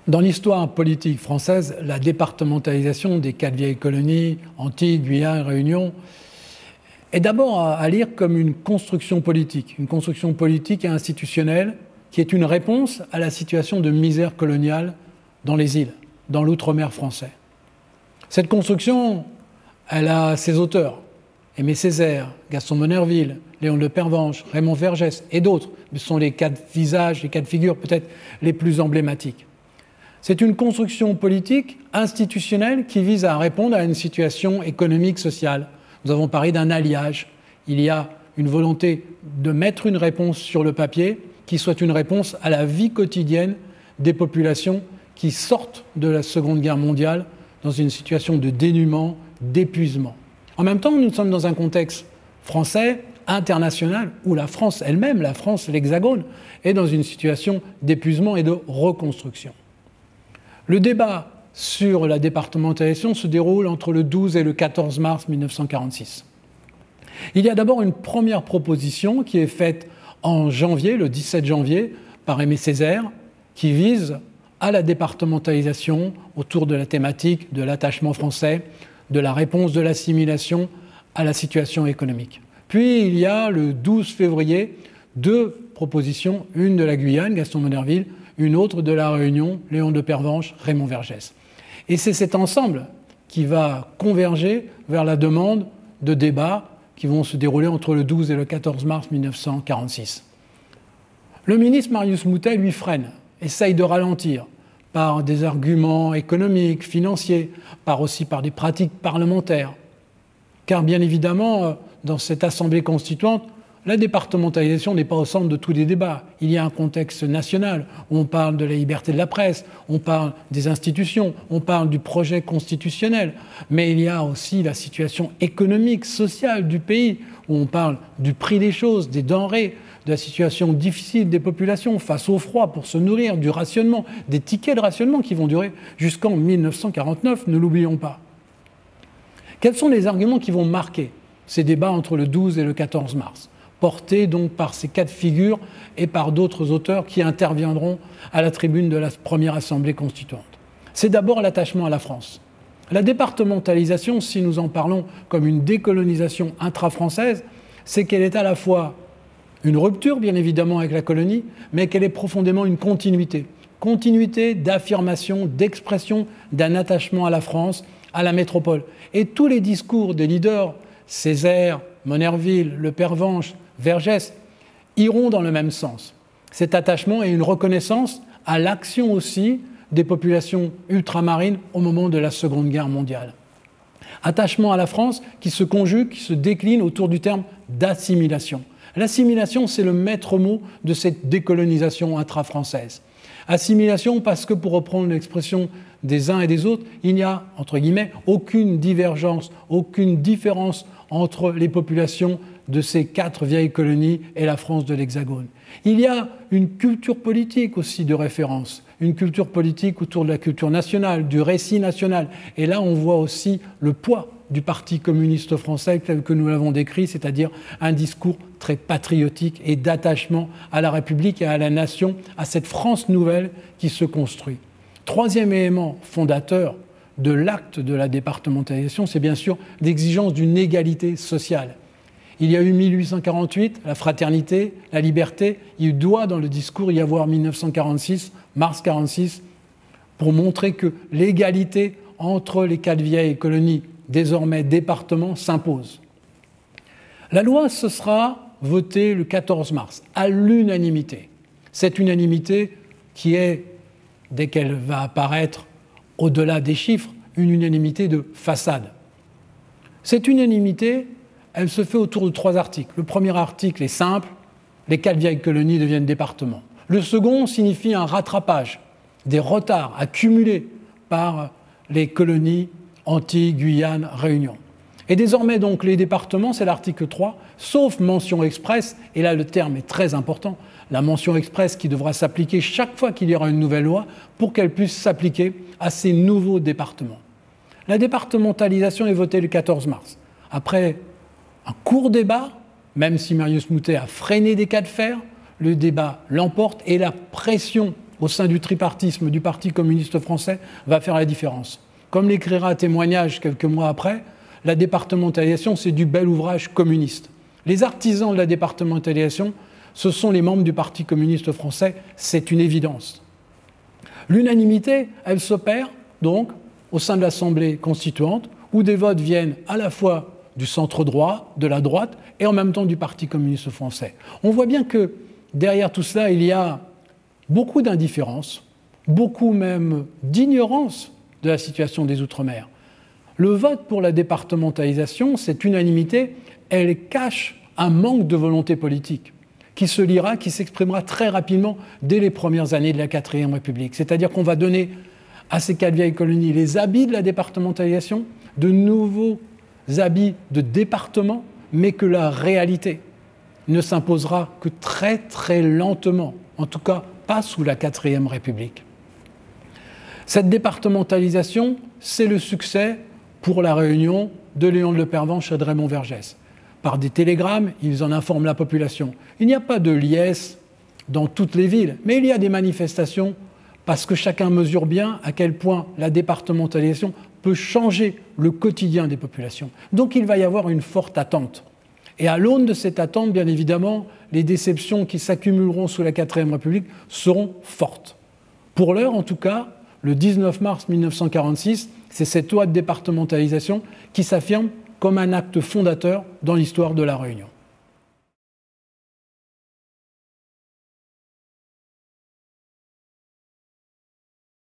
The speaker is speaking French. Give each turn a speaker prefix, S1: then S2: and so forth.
S1: Dans l'histoire politique française, la départementalisation des 4 vieilles colonies, Antilles, Guyane, Réunion, est d'abord à lire comme une construction politique et institutionnelle qui est une réponse à la situation de misère coloniale dans les îles, dans l'outre-mer français. Cette construction, elle a ses auteurs, Aimé Césaire, Gaston Monnerville, Léon de Pervenche, Raymond Vergès et d'autres. Ce sont les 4 visages, les 4 figures peut-être les plus emblématiques. C'est une construction politique institutionnelle qui vise à répondre à une situation économique, sociale. Nous avons parlé d'un alliage. Il y a une volonté de mettre une réponse sur le papier qui soit une réponse à la vie quotidienne des populations qui sortent de la Seconde Guerre mondiale dans une situation de dénuement, d'épuisement. En même temps, nous sommes dans un contexte français, international, où la France elle-même, la France, l'Hexagone, est dans une situation d'épuisement et de reconstruction. Le débat sur la départementalisation se déroule entre le 12 et le 14 mars 1946. Il y a d'abord une première proposition qui est faite en janvier, le 17 janvier, par Aimé Césaire, qui vise à la départementalisation autour de la thématique de l'attachement français, de la réponse de l'assimilation à la situation économique. Puis il y a le 12 février 2 propositions, une de la Guyane, Gaston Monnerville, une autre de la Réunion, Léon de Pervenche, Raymond Vergès. Et c'est cet ensemble qui va converger vers la demande de débats qui vont se dérouler entre le 12 et le 14 mars 1946. Le ministre Marius Moutet lui freine, essaye de ralentir par des arguments économiques, financiers, aussi par des pratiques parlementaires. Car bien évidemment, dans cette assemblée constituante, la départementalisation n'est pas au centre de tous les débats. Il y a un contexte national où on parle de la liberté de la presse, on parle des institutions, on parle du projet constitutionnel. Mais il y a aussi la situation économique, sociale du pays, où on parle du prix des choses, des denrées, de la situation difficile des populations face au froid pour se nourrir, du rationnement, des tickets de rationnement qui vont durer jusqu'en 1949, ne l'oublions pas. Quels sont les arguments qui vont marquer ces débats entre le 12 et le 14 mars, portés donc par ces 4 figures et par d'autres auteurs qui interviendront à la tribune de la première Assemblée constituante? C'est d'abord l'attachement à la France. La départementalisation, si nous en parlons comme une décolonisation intra-française, c'est qu'elle est à la fois une rupture, bien évidemment, avec la colonie, mais qu'elle est profondément une continuité. Continuité d'affirmation, d'expression d'un attachement à la France, à la métropole. Et tous les discours des leaders, Césaire, Monnerville, Le Pervenche, Vergès, iront dans le même sens. Cet attachement est une reconnaissance à l'action aussi des populations ultramarines au moment de la Seconde Guerre mondiale. Attachement à la France qui se conjugue, qui se décline autour du terme d'assimilation. L'assimilation, c'est le maître mot de cette décolonisation intra-française. Assimilation parce que, pour reprendre l'expression des uns et des autres, il n'y a, entre guillemets, aucune divergence, aucune différence entre les populations de ces 4 vieilles colonies et la France de l'Hexagone. Il y a une culture politique aussi de référence, une culture politique autour de la culture nationale, du récit national. Et là, on voit aussi le poids du Parti communiste français tel que nous l'avons décrit, c'est-à-dire un discours très patriotique et d'attachement à la République et à la nation, à cette France nouvelle qui se construit. Troisième élément fondateur de l'acte de la départementalisation, c'est bien sûr l'exigence d'une égalité sociale. Il y a eu 1848, la fraternité, la liberté. Il doit dans le discours y avoir 1946, mars 46, pour montrer que l'égalité entre les 4 vieilles colonies, désormais départements, s'impose. La loi, ce sera votée le 14 mars, à l'unanimité. Cette unanimité qui est, dès qu'elle va apparaître au-delà des chiffres, une unanimité de façade. Cette unanimité, elle se fait autour de 3 articles. Le premier article est simple, les 4 vieilles colonies deviennent départements. Le second signifie un rattrapage des retards accumulés par les colonies Antilles, Guyane, Réunion. Et désormais, donc, les départements, c'est l'article 3, sauf mention expresse, et là le terme est très important, la mention expresse qui devra s'appliquer chaque fois qu'il y aura une nouvelle loi pour qu'elle puisse s'appliquer à ces nouveaux départements. La départementalisation est votée le 14 mars. Après un court débat, même si Marius Moutet a freiné des cas de fer, le débat l'emporte et la pression au sein du tripartisme du Parti communiste français va faire la différence. Comme l'écrira à Témoignage quelques mois après, la départementalisation, c'est du bel ouvrage communiste. Les artisans de la départementalisation, ce sont les membres du Parti communiste français, c'est une évidence. L'unanimité, elle s'opère donc au sein de l'Assemblée constituante, où des votes viennent à la fois du centre droit, de la droite, et en même temps du Parti communiste français. On voit bien que derrière tout cela, il y a beaucoup d'indifférence, beaucoup même d'ignorance de la situation des Outre-mer. Le vote pour la départementalisation, cette unanimité, elle cache un manque de volonté politique qui se lira, qui s'exprimera très rapidement dès les premières années de la 4e République. C'est-à-dire qu'on va donner à ces 4 vieilles colonies les habits de la départementalisation, de nouveaux habits de département, mais que la réalité ne s'imposera que très très lentement, en tout cas pas sous la 4e République. Cette départementalisation, c'est le succès pour la Réunion de Léon de Lepervenche et de Raymond Vergès. Par des télégrammes, ils en informent la population. Il n'y a pas de liesse dans toutes les villes, mais il y a des manifestations parce que chacun mesure bien à quel point la départementalisation peut changer le quotidien des populations. Donc il va y avoir une forte attente. Et à l'aune de cette attente, bien évidemment, les déceptions qui s'accumuleront sous la 4e République seront fortes. Pour l'heure, en tout cas, le 19 mars 1946, c'est cette loi de départementalisation qui s'affirme comme un acte fondateur dans l'histoire de la Réunion.